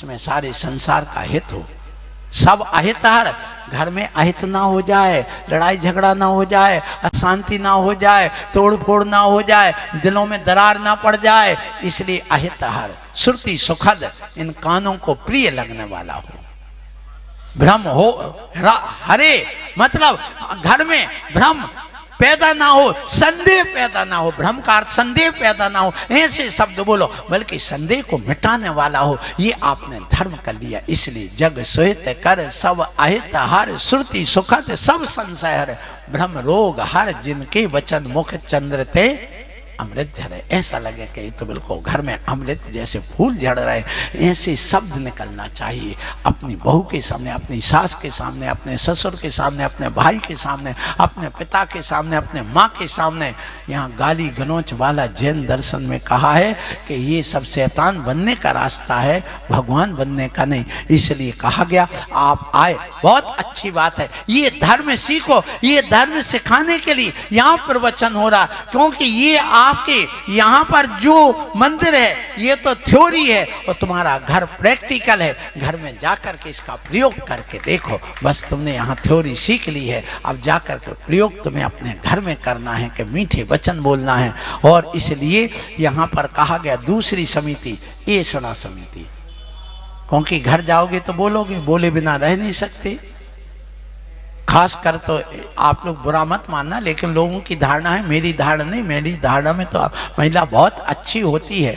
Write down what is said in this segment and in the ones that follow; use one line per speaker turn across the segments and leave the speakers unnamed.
जिसमें सारे संसार का हित हो, सब अहित हर। घर में अहित ना हो जाए, लड़ाई झगड़ा ना हो जाए, अशांति ना हो जाए, तोड़ फोड़ ना हो जाए, दिलों में दरार ना पड़ जाए, इसलिए अहित हर श्रुति सुखद, इन कानों को प्रिय लगने वाला हो। भ्रम हो हरे, मतलब घर में भ्रम पैदा ना हो, संदेह पैदा ना हो। भ्रम का अर्थ संदेह पैदा ना हो, ऐसे शब्द बोलो, बल्कि संदेह को मिटाने वाला हो। ये आपने धर्म कर लिया। इसलिए जग सोहित कर सब अहित हर, श्रुति सुखद सब संशय हर, भ्रम रोग हर, जिनके वचन मुख चंद्र ते अमृत झरे। ऐसा लगे कि तो बिल्कुल घर में अमृत जैसे फूल झड़ रहे, ऐसे शब्द निकलना चाहिए अपनी बहू के सामने, अपनी सास के सामने, अपने ससुर के सामने, अपने भाई के सामने, अपने पिता के सामने, अपने माँ के सामने। यहाँ गाली गलौच वाला जैन दर्शन में कहा है कि ये सब शैतान बनने का रास्ता है, भगवान बनने का नहीं। इसलिए कहा गया आप आए, बहुत अच्छी बात है। ये धर्म सीखो, ये धर्म सिखाने के लिए यहाँ प्रवचन हो रहा, क्योंकि ये आपके यहाँ पर जो मंदिर है ये तो थ्योरी है और तुम्हारा घर प्रैक्टिकल है। घर में जाकर के इसका प्रयोग करके देखो। बस तुमने यहाँ थ्योरी सीख ली है, अब जाकर के प्रयोग तुम्हें अपने घर में करना है कि मीठे वचन बोलना है। और इसलिए यहाँ पर कहा गया दूसरी समिति ऐषणा समिति, क्योंकि घर जाओगे तो बोलोगे, बोले बिना रह नहीं सकते। खास कर तो आप लोग बुरा मत मानना, लेकिन लोगों की धारणा है, मेरी धारणा नहीं, मेरी धारणा में तो महिला बहुत अच्छी होती है,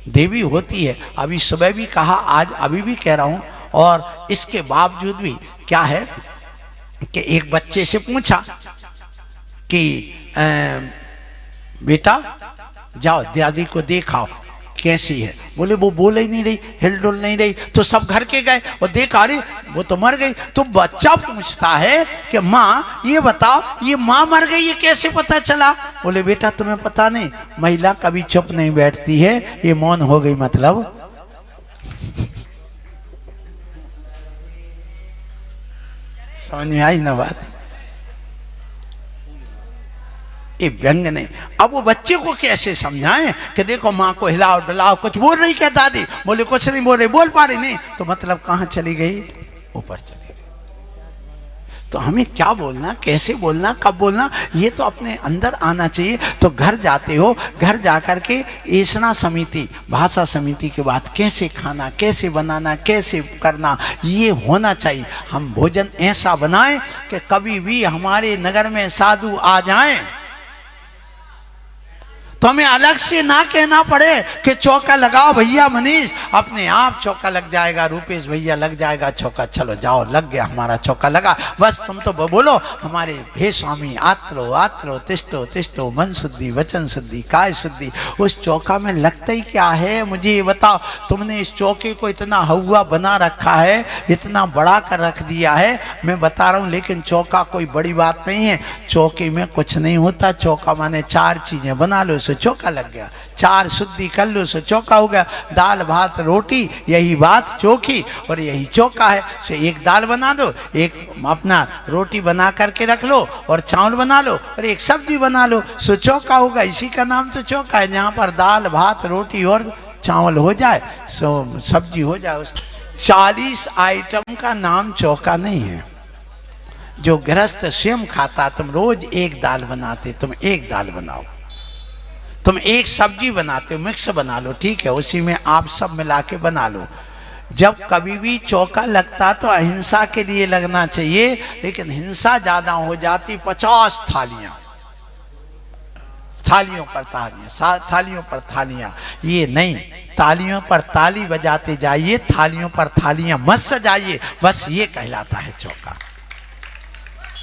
देवी होती है। अभी सुबह भी कहा, आज अभी भी कह रहा हूं। और इसके बावजूद भी क्या है कि एक बच्चे से पूछा कि बेटा जाओ दादी को देखाओ कैसी है। बोले वो बोल ही नहीं रही, हिलडुल नहीं रही। तो सब घर के गए और देखा, अरे वो तो मर गई। तो बच्चा पूछता है कि माँ ये बताओ, ये माँ मर गई ये कैसे पता चला? बोले बेटा तुम्हें पता नहीं, महिला कभी चुप नहीं बैठती है, ये मौन हो गई मतलब। समझ में आई ना बात? ये व्यंग नहीं। अब वो बच्चे को कैसे समझाएं कि देखो माँ को हिलाओ डलाओ, कुछ बोल रही क्या दादी? बोले कुछ नहीं बोल रही, बोल पा रही नहीं। तो मतलब कहाँ चली गई? ऊपर चली गई। तो हमें क्या बोलना, कैसे बोलना, कब बोलना, ये तो अपने अंदर आना चाहिए। तो घर जाते हो, घर जाकर के ऐषणा समिति, भाषा समिति के बाद कैसे खाना, कैसे बनाना, कैसे करना, ये होना चाहिए। हम भोजन ऐसा बनाएं कि कभी भी हमारे नगर में साधु आ जाएं तो हमें अलग से ना कहना पड़े कि चौका लगाओ भैया मनीष, अपने आप चौका लग जाएगा, रूपेश भैया लग जाएगा चौका, चलो जाओ लग गया हमारा चौका लगा। बस तुम तो बोलो हमारे हे स्वामी आत्रो आत्रो तिष्ठो तिष्ठो, मन शुद्धि वचन शुद्धि काय शुद्धि। उस चौका में लगता ही क्या है मुझे ये बताओ? तुमने इस चौके को इतना हवा बना रखा है, इतना बड़ा कर रख दिया है, मैं बता रहा हूँ। लेकिन चौका कोई बड़ी बात नहीं है, चौके में कुछ नहीं होता। चौका माने चार चीजें बना लो सो चौका लग गया, चार शुद्धि कर लो सो चौका हो गया। दाल भात रोटी यही बात चौकी, और यही चौका है। सो एक दाल बना दो, एक अपना रोटी बना करके रख लो, और चावल बना लो, और एक सब्जी बना लो, सो चौका होगा। इसी का नाम तो चौका है, जहाँ पर दाल भात रोटी और चावल हो जाए, सो सब्जी हो जाए। 40 आइटम का नाम चौका नहीं है। जो गृहस्थ स्वयं खाता, तुम रोज एक दाल बनाते, तुम एक दाल बनाओ, तुम एक सब्जी बनाते हो, मिक्स बना लो, ठीक है, उसी में आप सब मिला के बना लो। जब कभी भी चौका लगता तो अहिंसा के लिए लगना चाहिए, लेकिन हिंसा ज्यादा हो जाती। 50 थालियां, थालियों पर थालियां, थालियों पर थालियां, ये नहीं। तालियों पर ताली बजाते जाइए, थालियों पर थालियां मत सजाइए, बस ये कहलाता है चौका।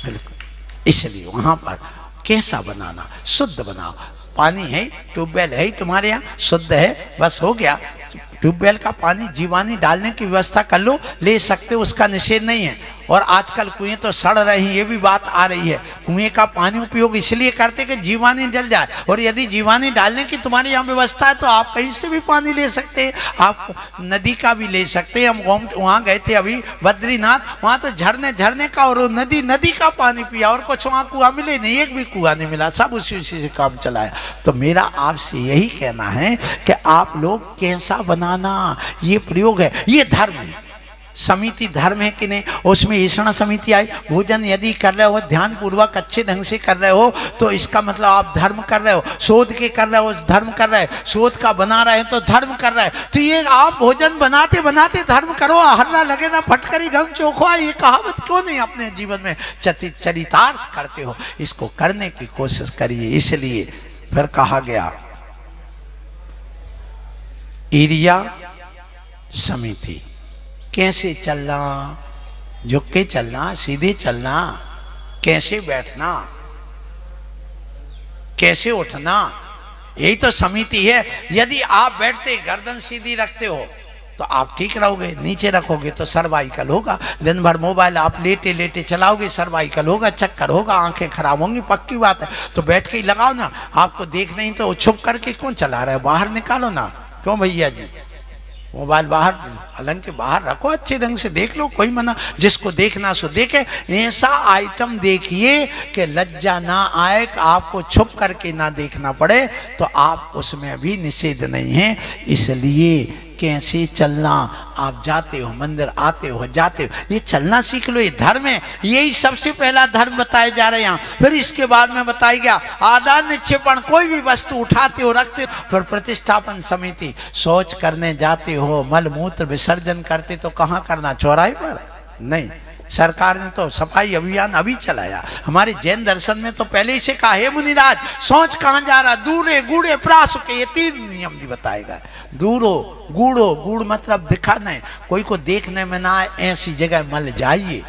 बिल्कुल। इसलिए वहां पर कैसा बनाना, शुद्ध बनाओ। पानी है, ट्यूबवेल है तुम्हारे यहाँ, शुद्ध है, बस हो गया। ट्यूबवेल का पानी जीवानी डालने की व्यवस्था कर लो, ले सकते हो, उसका निषेध नहीं है। और आजकल कुएं तो सड़ रहे हैं, ये भी बात आ रही है। कुएं का पानी उपयोग इसलिए करते कि जीवानी जल जाए, और यदि जीवानी डालने की तुम्हारी यहाँ व्यवस्था है तो आप कहीं से भी पानी ले सकते हैं, आप नदी का भी ले सकते हैं। हम वहाँ गए थे अभी बद्रीनाथ, वहाँ तो झरने का और नदी का पानी पिया, और कुछ वहाँ कुआं मिले नहीं, एक भी कुआं नहीं मिला, सब उसी से काम चलाया। तो मेरा आपसे यही कहना है कि आप लोग कैसा बनाना, ये प्रयोग है, ये धर्म है। समिति धर्म है कि नहीं, उसमें ईषण समिति आई, भोजन यदि कर रहे हो ध्यान पूर्वक अच्छे ढंग से कर रहे हो तो इसका मतलब आप धर्म कर रहे हो, शोध के कर रहे हो धर्म कर रहे हो, शोध का बना रहे हो तो धर्म कर रहे हो। तो ये आप भोजन बनाते बनाते धर्म करो, हल्ला लगे ना फटकरी ढंग चोखो, ये कहावत क्यों नहीं अपने जीवन में चरितार्थ करते हो, इसको करने की कोशिश करिए। इसलिए फिर कहा गया ईरिया समिति, कैसे चलना, झुक के चलना, सीधे चलना, कैसे बैठना, कैसे उठना, यही तो समिति है। यदि आप बैठते गर्दन सीधी रखते हो तो आप ठीक रहोगे, नीचे रखोगे तो सर्वाइकल होगा। दिन भर मोबाइल आप लेटे लेटे चलाओगे, सर्वाइकल होगा, चक्कर होगा, आंखें खराब होंगी, पक्की बात है। तो बैठ के ही लगाओ ना, आपको देख नहीं तो छुप करके क्यों चला रहे, बाहर निकालो ना, क्यों भैया जी, मोबाइल बाहर, हालांकि बाहर रखो, अच्छे ढंग से देख लो, कोई मना, जिसको देखना सो देखे। ऐसा आइटम देखिए कि लज्जा ना आए, कि आपको छुप करके ना देखना पड़े, तो आप उसमें भी निषेध नहीं है। इसलिए कैसे चलना, आप जाते हो मंदिर, आते हो जाते हो, ये चलना सीख लो, ये धर्म है। यही सबसे पहला धर्म बताया जा रहे हैं। फिर इसके बाद में बताया गया आदान निक्षेपण, कोई भी वस्तु उठाते हो रखते हो। फिर प्रतिष्ठापन समिति, शौच करने जाते हो, मल मूत्र विसर्जन करते तो कहाँ करना, चौराहे पर नहीं। सरकार ने तो सफाई अभियान अभी चलाया, हमारे जैन दर्शन में तो पहले ही से कहा, हे मुनिराज शौच कहाँ जा रहा, दूरे गूढ़े प्रास के, ये 3 नियम भी बताएगा। दूरो गूढ़ो, गूढ़ मतलब दिखाना है, कोई को देखने में ना आए, ऐसी जगह मल जाइए,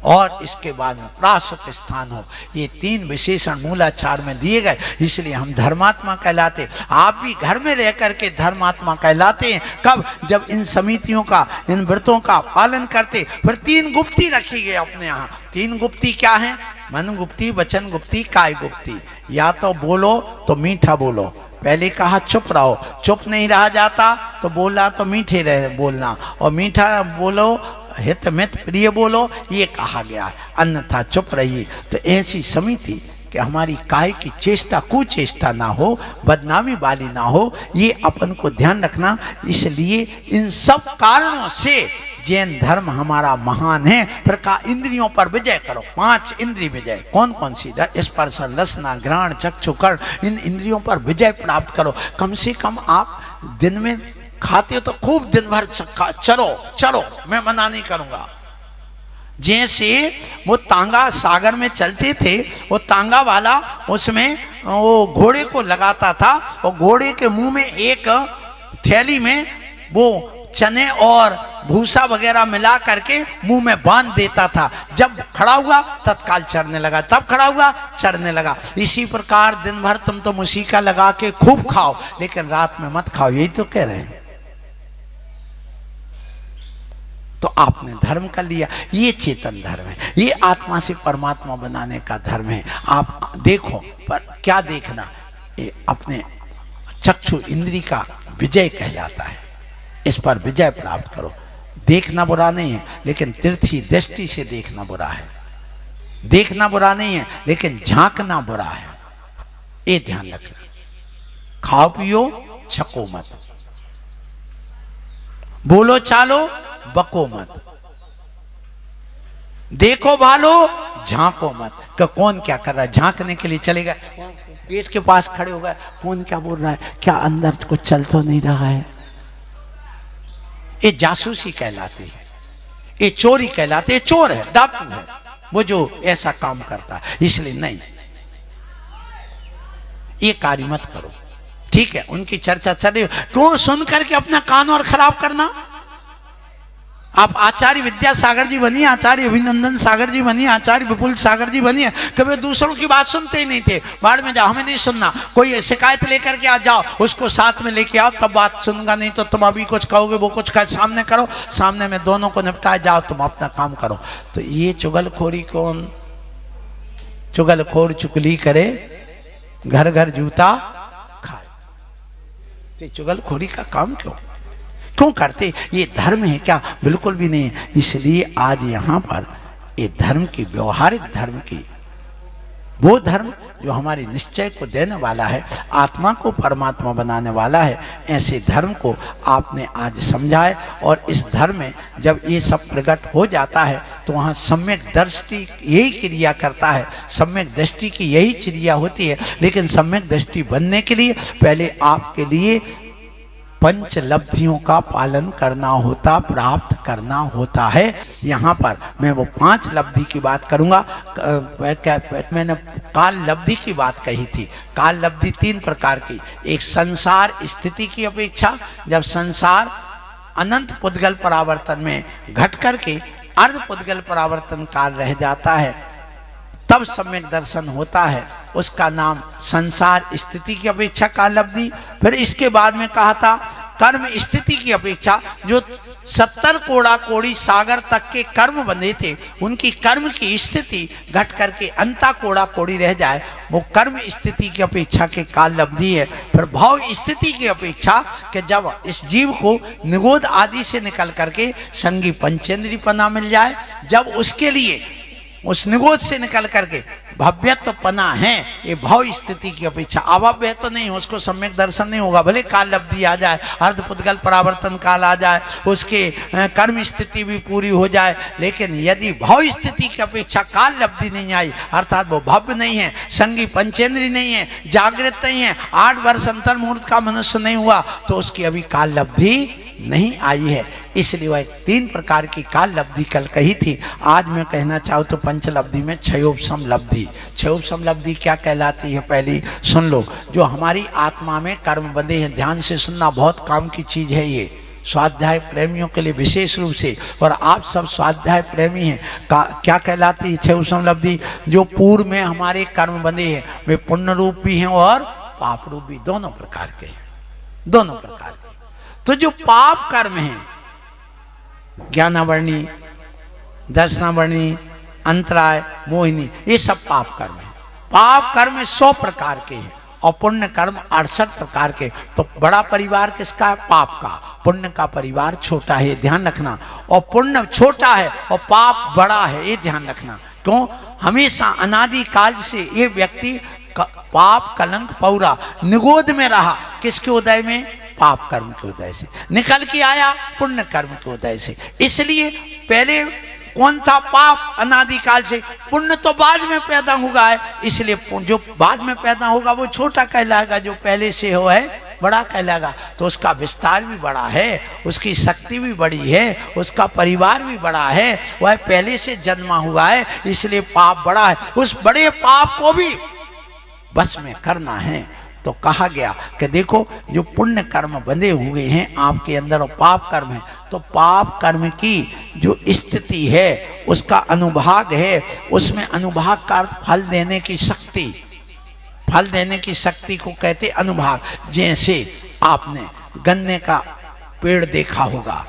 और इसके बाद में प्रासुक स्थान हो। ये 3 विशेषण मूलाचार में दिए गए, इसलिए हम धर्मात्मा कहलाते। आप भी घर में रह करके धर्मात्मा कहलाते हैं। कब, जब इन समितियों का, इन व्रतों का पालन करते। फिर 3 गुप्ती रखी गई अपने यहाँ। 3 गुप्ती क्या है, मन गुप्ती, वचन गुप्ती, काय गुप्ती। या तो बोलो तो मीठा बोलो, पहले कहा चुप रहो, चुप नहीं रहा जाता तो बोला तो मीठे रहे बोलना, और मीठा बोलो, हित मित प्रिय बोलो, ये कहा गया, अन्यथा चुप रहिए। तो ऐसी समिति कि हमारी काय की चेष्टा कुचेष्टा ना हो, बदनामी वाली ना हो, ये अपन को ध्यान रखना। इसलिए इन सब कारणों से जैन धर्म हमारा महान है। प्रकार इंद्रियों पर विजय करो, 5 इंद्रिय विजय, कौन कौन सी, स्पर्श रसना घ्राण चक्षु कर्ण, इन इंद्रियों पर विजय प्राप्त करो। कम से कम आप दिन में खाते हो तो खूब दिन भर चलो, मैं मना नहीं करूंगा। जैसे वो तांगा सागर में चलते थे, वो तांगा वाला उसमें वो घोड़े को लगाता था, और घोड़े के मुंह में एक थैली में वो चने और भूसा वगैरह मिला करके मुंह में बांध देता था। जब खड़ा हुआ तत्काल चढ़ने लगा, तब खड़ा हुआ चढ़ने लगा। इसी प्रकार दिन भर तुम तो मूसिका लगा के खूब खाओ, लेकिन रात में मत खाओ, यही तो कह रहे हैं। तो आपने धर्म कर लिया, ये चेतन धर्म है, ये आत्मा से परमात्मा बनाने का धर्म है। आप देखो, पर क्या देखना, ये अपने चक्षु इंद्री का विजय कहलाता है, इस पर विजय प्राप्त करो। देखना बुरा नहीं है, लेकिन तीर्थी दृष्टि से देखना बुरा है। देखना बुरा नहीं है, लेकिन झांकना बुरा है, ये ध्यान रखना। खाओ पियो छको मत, बोलो चालो बको मत, देखो भालो झांको मत। कि कौन क्या कर रहा है, झांकने के लिए चलेगा, पेट के पास खड़े हो गए, कौन क्या बोल रहा है, क्या अंदर कुछ चल तो नहीं रहा है। ये जासूसी कहलाती है, ये चोरी कहलाती है। चोर है, डाकू है वो जो ऐसा काम करता है। इसलिए नहीं, ये कार्य मत करो, ठीक है। उनकी चर्चा चल रही, क्यों सुन करके अपना कान और खराब करना। आप आचार्य विद्यासागर जी बनिए, आचार्य अभिनंदन सागर जी बनिए, आचार्य विपुल सागर जी बनिए, कभी दूसरों की बात सुनते ही नहीं थे। बाढ़ में जाओ, हमें नहीं सुनना, कोई शिकायत लेकर के आ जाओ, उसको साथ में लेके आओ, तब बात सुनूंगा, नहीं तो तुम अभी कुछ कहोगे वो कुछ कहे, सामने करो, सामने में दोनों को निपटाए जाओ, तुम अपना काम करो। तो ये चुगलखोरी कौन? चुगलखोर चुगली करे, घर घर जूता खाए। तो चुगलखोरी का काम क्यों करते? ये धर्म है क्या? बिल्कुल भी नहीं है। इसलिए आज यहाँ पर ये धर्म की, व्यवहारिक धर्म की, वो धर्म जो हमारी निश्चय को देने वाला है, आत्मा को परमात्मा बनाने वाला है, ऐसे धर्म को आपने आज समझा है। और इस धर्म में जब ये सब प्रकट हो जाता है तो वहाँ सम्यक दृष्टि यही क्रिया करता है, सम्यक दृष्टि की यही क्रिया होती है। लेकिन सम्यक दृष्टि बनने के लिए पहले आपके लिए पंच लब्धियों का पालन करना होता, प्राप्त करना होता है। यहाँ पर मैं वो 5 लब्धि की बात करूँगा। मैंने काल लब्धि की बात कही थी। काल लब्धि 3 प्रकार की। एक संसार स्थिति की अपेक्षा, जब संसार अनंत पुद्गल परावर्तन में घट करके अर्ध पुद्गल परावर्तन काल रह जाता है, तब सम्यक दर्शन होता है, उसका नाम संसार स्थिति की अपेक्षा काल लब्धि। फिर इसके बाद में कहा था कर्म स्थिति की अपेक्षा, जो 70 कोड़ा कोड़ी सागर तक के कर्म बंधे थे, उनकी कर्म की स्थिति घट करके अंता कोड़ा कोड़ी रह जाए, वो कर्म स्थिति की अपेक्षा के काल लब्धि है। फिर भाव स्थिति की अपेक्षा कि जब इस जीव को निगोद आदि से निकल करके संगी पंचेंद्री पना मिल जाए, जब उसके लिए उस निगोद से निकल करके भव्यत्व पना है, ये भाव स्थिति की अपेक्षा। अभव्य तो नहीं, उसको सम्यक दर्शन नहीं होगा, भले काल लब्धि आ जाए, अर्ध पुद्गल परावर्तन काल आ जाए, उसके कर्म स्थिति भी पूरी हो जाए, लेकिन यदि भाव स्थिति की अपेक्षा काल लब्धि नहीं आई, अर्थात वो भव्य नहीं है, संगी पंचेंद्री नहीं है, जागृत नहीं है, 8 वर्ष अंतर्मुहूर्त का मनुष्य नहीं हुआ, तो उसकी अभी काल लब्धि नहीं आई है। इसलिए वह 3 प्रकार की काल लब्धि कल कही थी। आज मैं कहना चाहूँ तो पंच लब्धि में क्षयोपशम लब्धि। क्षयोपशम लब्धि क्या कहलाती है पहली सुन लो। जो हमारी आत्मा में कर्म बंधे हैं, ध्यान से सुनना, बहुत काम की चीज है ये, स्वाध्याय प्रेमियों के लिए विशेष रूप से, और आप सब स्वाध्याय प्रेमी हैं। क्या कहलाती है क्षयोपशम लब्धि? जो पूर्व में हमारे कर्म बंधे हैं, वे पुण्य रूप भी हैं और पाप रूप भी, दोनों प्रकार के हैं, दोनों प्रकार के। तो जो पाप कर्म हैं, ज्ञानावर्णी, दर्शनावर्णी, अंतराय, मोहिनी, ये सब पाप कर्म है। पाप कर्म 100 प्रकार के हैं और पुण्य कर्म 68 प्रकार के। तो बड़ा परिवार किसका है? पाप का। पुण्य का परिवार छोटा है, ध्यान रखना। और पुण्य छोटा है और पाप बड़ा है, ये ध्यान रखना। क्यों? हमेशा अनादि काल से ये व्यक्ति पाप कलंक पौरा निगोद में रहा। किसके उदय में? पाप कर्म के उदय से निकल के आया, पुण्य कर्म के उदय से। इसलिए पहले कौन था? पाप अनादिकाल से। पुण्य तो बाद में पैदा हुआ है, इसलिए जो बाद में पैदा होगा वो छोटा कहलाएगा, जो पहले से हो है बड़ा कहलाएगा। तो उसका विस्तार भी बड़ा है, उसकी शक्ति भी बड़ी है, उसका परिवार भी बड़ा है, वह पहले से जन्मा हुआ है, इसलिए पाप बड़ा है। उस बड़े पाप को भी बस में करना है। तो कहा गया कि देखो, जो पुण्य कर्म बंधे हुए हैं आपके अंदर और पाप कर्म है, तो पाप कर्म की जो स्थिति है, उसका अनुभाग है, उसमें अनुभाग का फल देने की शक्ति, फल देने की शक्ति को कहते अनुभाग। जैसे आपने गन्ने का पेड़ देखा होगा,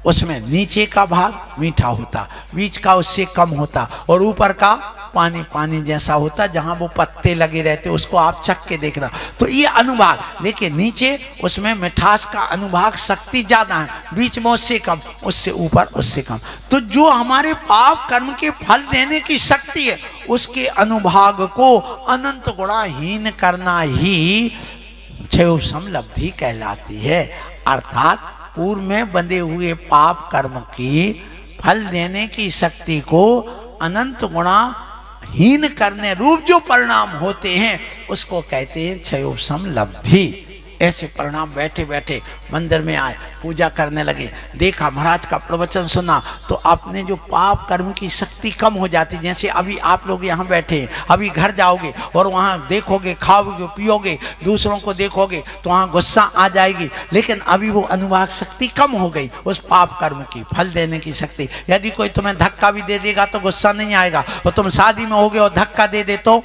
उसमें नीचे का भाग मीठा होता, बीच का उससे कम होता, और ऊपर का पानी पानी जैसा होता, जहां वो पत्ते लगे रहते, उसको आप चख के देखना। तो ये अनुभाग, देखिए नीचे उसमें मिठास का अनुभाग शक्ति ज्यादा है, बीच में उससे कम, उससे ऊपर उससे कम। तो जो हमारे पाप कर्म के फल देने की शक्ति है, उसके अनुभाग को अनंत गुणाहीन करना ही क्षयोपशम लब्धि कहलाती है। अर्थात पूर्व में बंधे हुए पाप कर्म की फल देने की शक्ति को अनंत गुणा हीन करने रूप जो परिणाम होते हैं, उसको कहते हैं क्षयोपशम लब्धि। ऐसे परिणाम। बैठे बैठे मंदिर में आए, पूजा करने लगे, देखा महाराज का प्रवचन सुना तो अपने जो पाप कर्म की शक्ति कम हो जाती। जैसे अभी आप लोग यहाँ बैठे हैं, अभी घर जाओगे और वहाँ देखोगे, खाओगे, पियोगे, दूसरों को देखोगे तो वहाँ गुस्सा आ जाएगी, लेकिन अभी वो अनुवाक शक्ति कम हो गई उस पाप कर्म की, फल देने की शक्ति। यदि कोई तुम्हें धक्का भी दे देगा तो गुस्सा नहीं आएगा, और तुम शादी में होगे और धक्का दे दे तो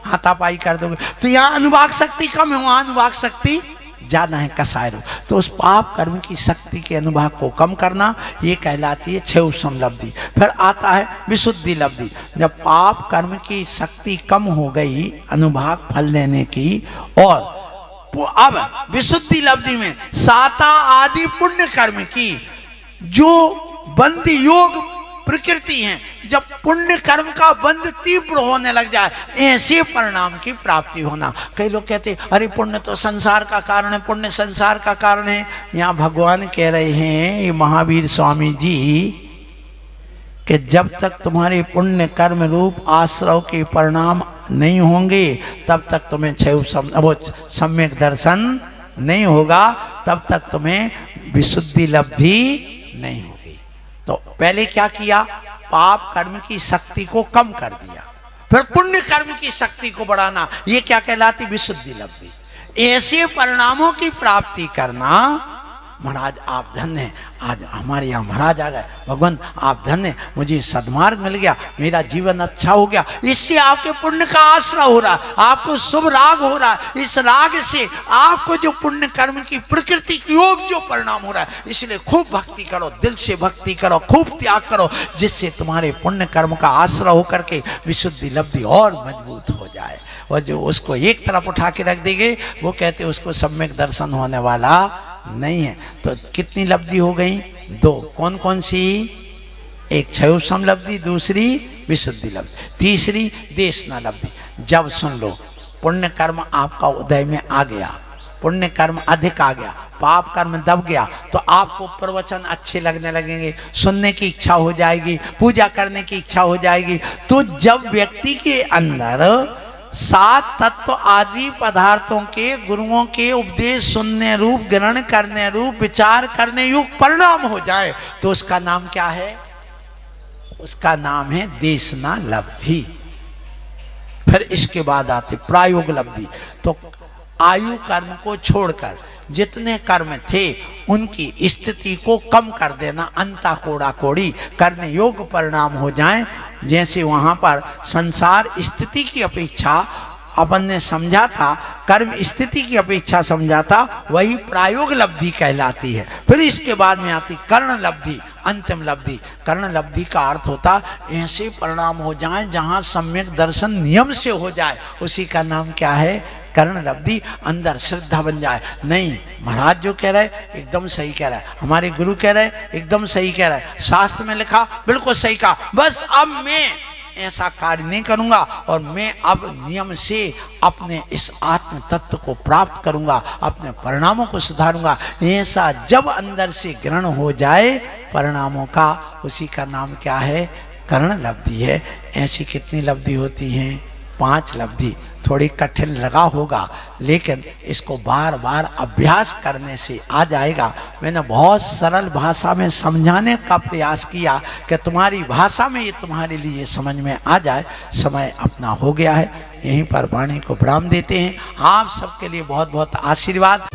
हाथापाई कर दोगे। तो यहाँ अनुवाक शक्ति कम है, वहाँ अनुवाक शक्ति ज्यादा है, कसाय रूप। तो उस पाप कर्म की शक्ति के अनुभाग को कम करना, ये कहलाती है क्षयोषम लब्धि। फिर आता है विशुद्धि लब्धि। जब पाप कर्म की शक्ति कम हो गई अनुभाग फल लेने की, और अब विशुद्धि लब्धि में साता आदि पुण्य कर्म की जो बंद योग प्रकृति है, जब पुण्य कर्म का बंध तीव्र होने लग जाए, ऐसे परिणाम की प्राप्ति होना। कई लोग कहते हैं अरे पुण्य तो संसार का कारण है, पुण्य संसार का कारण है। यहाँ भगवान कह रहे हैं, ये महावीर स्वामी जी, कि जब तक तुम्हारे पुण्य कर्म रूप आश्रव के परिणाम नहीं होंगे तब तक तुम्हें सम्यक दर्शन नहीं होगा, तब तक तुम्हें विशुद्धि लब्धि नहीं होगी। तो पहले क्या किया, पाप कर्म की शक्ति को कम कर दिया, फिर पुण्य कर्म की शक्ति को बढ़ाना, ये क्या कहलाती, विशुद्धि लब्धि। ऐसे परिणामों की प्राप्ति करना। महाराज आप धन्य हैं, आज हमारे यहाँ महाराज आ गए, भगवान आप धन्य, मुझे सद्मार्ग मिल गया, मेरा जीवन अच्छा हो गया। इससे आपके पुण्य का आश्रय हो रहा, आपको शुभ राग हो रहा, इस राग से आपको जो पुण्य कर्म की प्रकृति की योग जो परिणाम हो रहा है, इसलिए खूब भक्ति करो, दिल से भक्ति करो, खूब त्याग करो, जिससे तुम्हारे पुण्य कर्म का आश्रय होकर के विशुद्धि लब्धि और मजबूत हो जाए। और जो उसको एक तरफ उठा के रख देंगे, वो कहते उसको सम्यक दर्शन होने वाला नहीं है। तो कितनी लब्धि हो गई, दो। कौन कौन सी, एक क्षयोषम लब्धि, दूसरी विशुद्धि लब्धि, तीसरी देशना लब्धि। जब सुन लो पुण्य कर्म आपका उदय में आ गया, पुण्य कर्म अधिक आ गया, पाप कर्म दब गया, तो आपको प्रवचन अच्छे लगने लगेंगे, सुनने की इच्छा हो जाएगी, पूजा करने की इच्छा हो जाएगी। तो जब व्यक्ति के अंदर 7 तत्व आदि पदार्थों के गुरुओं के उपदेश सुनने रूप, ग्रहण करने रूप, विचार करने युक्त परिणाम हो जाए, तो उसका नाम क्या है, उसका नाम है देशना लब्धि। फिर इसके बाद आते प्रायोग लब्धि। तो आयु कर्म को छोड़कर जितने कर्म थे उनकी स्थिति को कम कर देना, अंता कोड़ा कोड़ी करने योग्य परिणाम हो जाएं। जैसे वहां पर संसार स्थिति की अपेक्षा अपन ने समझा था, कर्म स्थिति की अपेक्षा समझा था, वही प्रायोग लब्धि कहलाती है। फिर इसके बाद में आती कर्ण लब्धि, अंतिम लब्धि। कर्ण लब्धि का अर्थ होता ऐसे परिणाम हो जाएं जहां सम्यक दर्शन नियम से हो जाए, उसी का नाम क्या है, कर्ण लब्धि। अंदर श्रद्धा बन जाए, नहीं महाराज जो कह रहे एकदम सही कह रहा है, हमारे गुरु कह रहे एकदम सही कह रहा है, शास्त्र में लिखा बिल्कुल सही कहा, बस अब मैं ऐसा कार्य नहीं करूंगा और मैं अब नियम से अपने इस आत्म तत्व को प्राप्त करूंगा, अपने परिणामों को सुधारूंगा। ऐसा जब अंदर से ग्रहण हो जाए परिणामों का, उसी का नाम क्या है, कर्ण लब्धि है। ऐसी कितनी लब्धि होती हैं, 5 लब्धि। थोड़ी कठिन लगा होगा, लेकिन इसको बार बार अभ्यास करने से आ जाएगा। मैंने बहुत सरल भाषा में समझाने का प्रयास किया कि तुम्हारी भाषा में ये तुम्हारे लिए समझ में आ जाए। समय अपना हो गया है, यहीं पर वाणी को विराम देते हैं। आप सबके लिए बहुत बहुत आशीर्वाद।